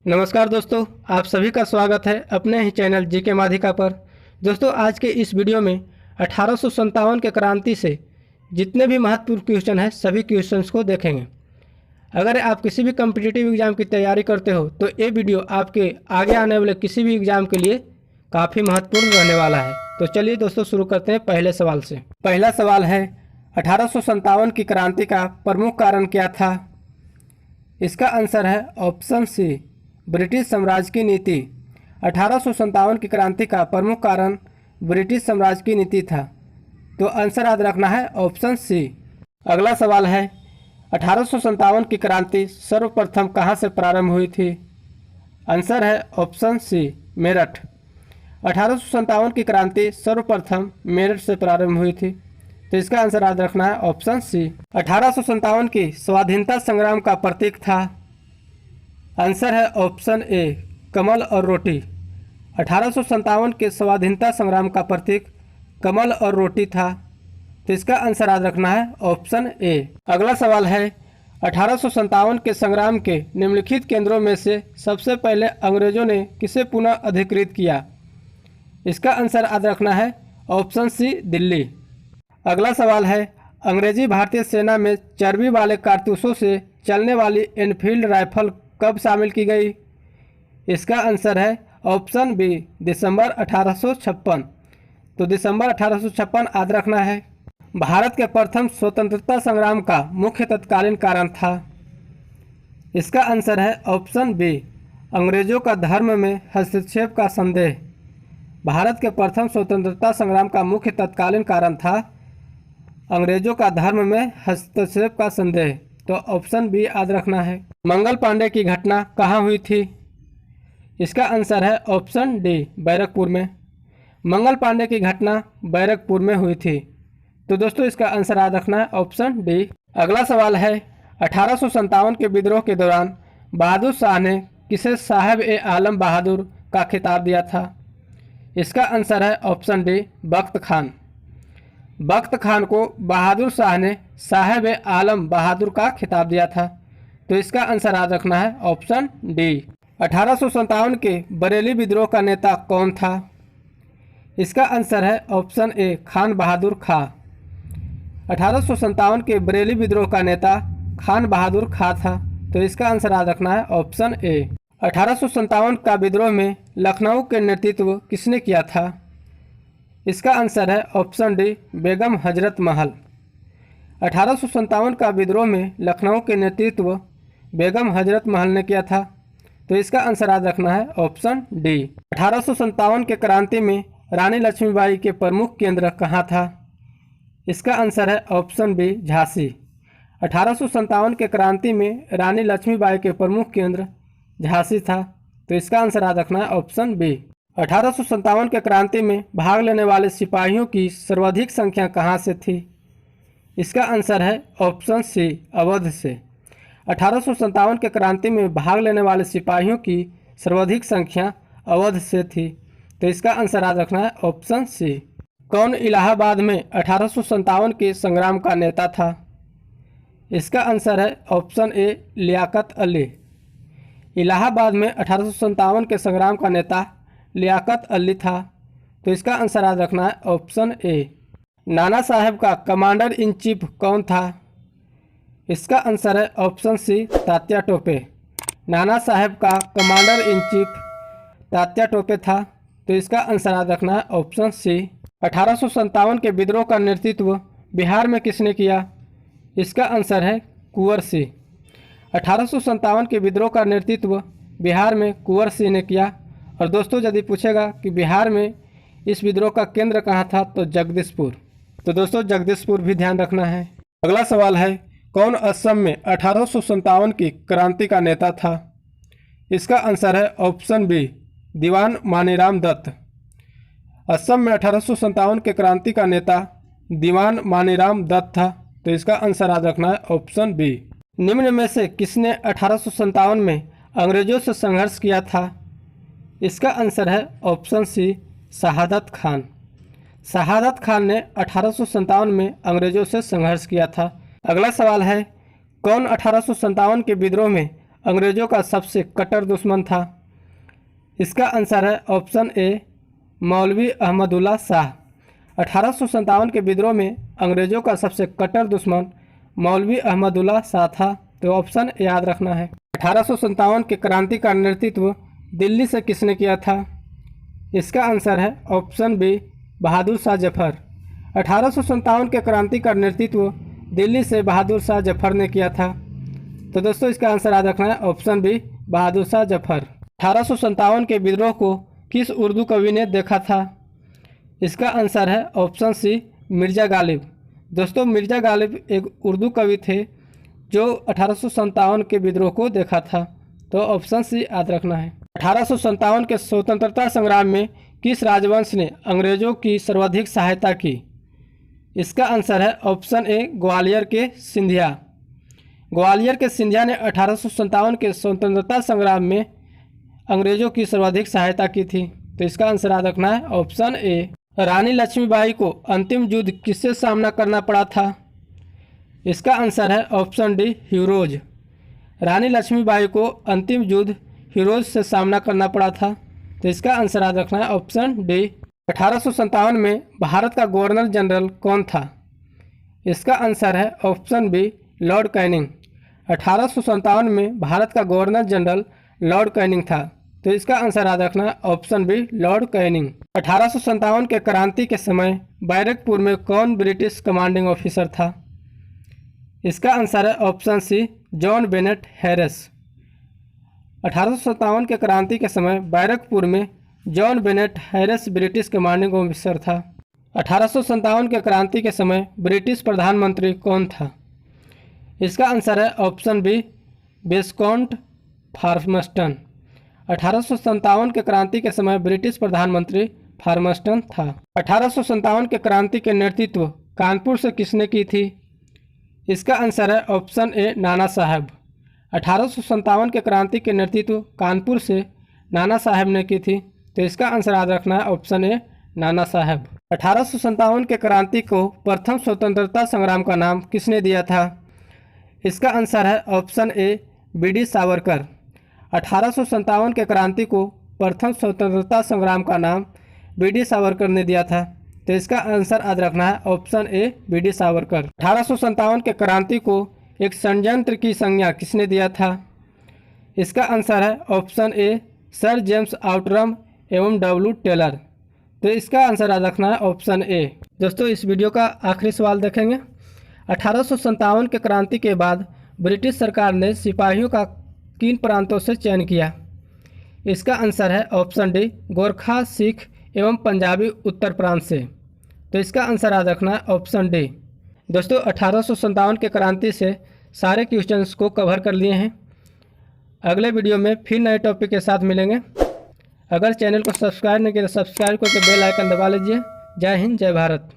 नमस्कार दोस्तों, आप सभी का स्वागत है अपने ही चैनल जीके माधिका पर। दोस्तों, आज के इस वीडियो में 1857 के क्रांति से जितने भी महत्वपूर्ण क्वेश्चन हैं सभी क्वेश्चंस को देखेंगे। अगर आप किसी भी कॉम्पिटिटिव एग्जाम की तैयारी करते हो तो ये वीडियो आपके आगे आने वाले किसी भी एग्जाम के लिए काफ़ी महत्वपूर्ण रहने वाला है। तो चलिए दोस्तों, शुरू करते हैं पहले सवाल से। पहला सवाल है, 1857 की क्रांति का प्रमुख कारण क्या था? इसका आंसर है ऑप्शन सी, ब्रिटिश साम्राज्य की नीति। 1857 की क्रांति का प्रमुख कारण ब्रिटिश साम्राज्य की नीति था। तो आंसर याद रखना है ऑप्शन सी। अगला सवाल है, 1857 की क्रांति सर्वप्रथम कहां से प्रारंभ हुई थी? आंसर है ऑप्शन सी, मेरठ। 1857 की क्रांति सर्वप्रथम मेरठ से प्रारंभ हुई थी। तो इसका आंसर याद रखना है ऑप्शन सी। 1857 की स्वाधीनता संग्राम का प्रतीक था? आंसर है ऑप्शन ए, कमल और रोटी। 1857 के स्वाधीनता संग्राम का प्रतीक कमल और रोटी था। तो इसका आंसर याद रखना है ऑप्शन ए। अगला सवाल है, 1857 के संग्राम के निम्नलिखित केंद्रों में से सबसे पहले अंग्रेजों ने किसे पुनः अधिकृत किया? इसका आंसर याद रखना है ऑप्शन सी, दिल्ली। अगला सवाल है, अंग्रेजी भारतीय सेना में चर्बी वाले कारतूसों से चलने वाली एनफील्ड राइफल कब शामिल की गई? इसका आंसर है ऑप्शन बी, दिसंबर 1856। तो दिसंबर 1856 याद रखना है। भारत के प्रथम स्वतंत्रता संग्राम का मुख्य तत्कालीन कारण था? इसका आंसर है ऑप्शन बी, अंग्रेजों का धर्म में हस्तक्षेप का संदेह। भारत के प्रथम स्वतंत्रता संग्राम का मुख्य तत्कालीन कारण था अंग्रेजों का धर्म में हस्तक्षेप का संदेह। तो ऑप्शन बी याद रखना है। मंगल पांडे की घटना कहाँ हुई थी? इसका आंसर है ऑप्शन डी, बैरकपुर में। मंगल पांडे की घटना बैरकपुर में हुई थी। तो दोस्तों, इसका आंसर याद रखना है ऑप्शन डी। अगला सवाल है, 1857 के विद्रोह के दौरान बहादुर शाह ने किसे साहिब ए आलम बहादुर का खिताब दिया था? इसका आंसर है ऑप्शन डी, बख्त खान। बख्त खान को बहादुर शाह ने साहिब ए आलम बहादुर का खिताब दिया था। तो इसका आंसर याद रखना है ऑप्शन डी। 1857 के बरेली विद्रोह का नेता कौन था? इसका आंसर है ऑप्शन ए, खान बहादुर खां। 1857 के बरेली विद्रोह का नेता खान बहादुर खां था। तो इसका आंसर याद रखना है ऑप्शन ए। 1857 का विद्रोह में लखनऊ के नेतृत्व किसने किया था? इसका आंसर है ऑप्शन डी, बेगम हजरत महल। 1857 का विद्रोह में लखनऊ के नेतृत्व बेगम हजरत महल ने किया था। तो इसका आंसर याद रखना है ऑप्शन डी। 1857 के क्रांति में रानी लक्ष्मीबाई के प्रमुख केंद्र कहाँ था? इसका आंसर है ऑप्शन बी, झांसी। 1857 के क्रांति में रानी लक्ष्मीबाई के प्रमुख केंद्र झांसी था। तो इसका आंसर याद रखना है ऑप्शन बी। 1857 के क्रांति में भाग लेने वाले सिपाहियों की सर्वाधिक संख्या कहाँ से थी? इसका आंसर है ऑप्शन सी, अवध से। 1857 के क्रांति में भाग लेने वाले सिपाहियों की सर्वाधिक संख्या अवध से थी। तो इसका आंसर याद रखना है ऑप्शन सी। कौन इलाहाबाद में 1857 के संग्राम का नेता था? इसका आंसर है ऑप्शन ए, लियाकत अली। इलाहाबाद में 1857 के संग्राम का नेता लियाकत अली था। तो इसका आंसर याद रखना है ऑप्शन ए। नाना साहब का कमांडर इन चीफ कौन था? इसका आंसर है ऑप्शन सी, तात्या टोपे। नाना साहब का commander in chief Tatya Tope था। तो इसका आंसर याद रखना है ऑप्शन सी। 1857 के विद्रोह का नेतृत्व बिहार में किसने किया? इसका आंसर है कुंवर सिंह। 1857 के विद्रोह का नेतृत्व बिहार में कुंवर सिंह ने किया। और दोस्तों, यदि पूछेगा कि बिहार में इस विद्रोह का केंद्र कहाँ था, तो जगदीशपुर। तो दोस्तों, जगदीशपुर भी ध्यान रखना है। अगला सवाल है, कौन असम में 1857 की क्रांति का नेता था? इसका आंसर है ऑप्शन बी, दीवान मानीराम दत्त। असम में 1857 के क्रांति का नेता दीवान मानीराम दत्त था। तो इसका आंसर याद रखना है ऑप्शन बी। निम्न में से किसने 1857 में अंग्रेजों से संघर्ष किया था? इसका आंसर है ऑप्शन सी, शहादत खान। शहादत खान ने 1857 में अंग्रेजों से संघर्ष किया था। अगला सवाल है, कौन 1857 के विद्रोह में अंग्रेज़ों का सबसे कट्टर दुश्मन था? इसका आंसर है ऑप्शन ए मौलवी अहमदुल्ला शाह। 1857 के विद्रोह में अंग्रेज़ों का सबसे कट्टर दुश्मन मौलवी अहमदुल्ला शाह था, तो ऑप्शन याद रखना है। 1857 के क्रांति का नेतृत्व दिल्ली से किसने किया था? इसका आंसर है ऑप्शन बी बहादुर शाह जफर। 1857 के क्रांति का नेतृत्व दिल्ली से बहादुर शाह जफर ने किया था, तो दोस्तों इसका आंसर याद रखना है ऑप्शन बी बहादुर शाह जफर। 1857 के विद्रोह को किस उर्दू कवि ने देखा था? इसका आंसर है ऑप्शन सी मिर्ज़ा गालिब। दोस्तों मिर्ज़ा गालिब एक उर्दू कवि थे जो 1857 के विद्रोह को देखा था, तो ऑप्शन सी याद रखना है। 1857 के स्वतंत्रता संग्राम में किस राजवंश ने अंग्रेज़ों की सर्वाधिक सहायता की? इसका आंसर है ऑप्शन ए ग्वालियर के सिंधिया। ग्वालियर के सिंधिया ने 1857 के स्वतंत्रता संग्राम में अंग्रेज़ों की सर्वाधिक सहायता की थी, तो इसका आंसर याद रखना है ऑप्शन ए। रानी लक्ष्मीबाई को अंतिम युद्ध किससे सामना करना पड़ा था? इसका आंसर है ऑप्शन डी हीरोज। रानी लक्ष्मीबाई को अंतिम युद्ध हीरोज से सामना करना पड़ा था, तो इसका आंसर याद रखना है ऑप्शन डी। 1857 में भारत का गवर्नर जनरल कौन था? इसका आंसर है ऑप्शन बी लॉर्ड कैनिंग। 1857 में भारत का गवर्नर जनरल लॉर्ड कैनिंग था, तो इसका आंसर याद रखना है ऑप्शन बी लॉर्ड कैनिंग। 1857 के क्रांति के समय बैरकपुर में कौन ब्रिटिश कमांडिंग ऑफिसर था? इसका आंसर है option C John Bennett Harris. 1857 के क्रांति के समय बैरकपुर में John Bennett Harris British commanding officer था। 1857 के क्रांति के समय ब्रिटिश प्रधानमंत्री कौन था? इसका आंसर है ऑप्शन बी विस्कॉन्ट फार्मस्टन। 1857 के क्रांति के समय ब्रिटिश प्रधानमंत्री फार्मस्टन था। 1857 के क्रांति के नेतृत्व कानपुर से किसने की थी? इसका आंसर है ऑप्शन ए नाना साहब। 1857 के क्रांति के नेतृत्व कानपुर से नाना साहब ने की थी, तो इसका आंसर याद रखना है ऑप्शन ए नाना साहब। 1857 के क्रांति को प्रथम स्वतंत्रता संग्राम का नाम किसने दिया था? इसका आंसर है ऑप्शन ए बी.डी. सावरकर। 1857 के क्रांति को प्रथम स्वतंत्रता संग्राम का नाम बी.डी. सावरकर ने दिया था, तो इसका आंसर याद रखना है ऑप्शन ए बी.डी. सावरकर। 1857 के क्रांति को एक षड्यंत्र की संज्ञा किसने दिया था? इसका आंसर है option A sir James Outram एवं डब्ल्यू टेलर, तो इसका आंसर याद रखना है ऑप्शन ए। दोस्तों इस वीडियो का आखिरी सवाल देखेंगे। 1857 के क्रांति के बाद ब्रिटिश सरकार ने सिपाहियों का किन प्रांतों से चयन किया? इसका आंसर है ऑप्शन डी गोरखा, सिख एवं पंजाबी उत्तर प्रांत से, तो इसका आंसर याद रखना है ऑप्शन डी। दोस्तों 1857 के क्रांति से सारे क्वेश्चंस को कवर कर लिए हैं। अगले वीडियो में फिर नए टॉपिक के साथ मिलेंगे। अगर चैनल को सब्सक्राइब नहीं किया तो सब्सक्राइब करके बेल आइकन दबा लीजिए। जय हिंद, जय भारत।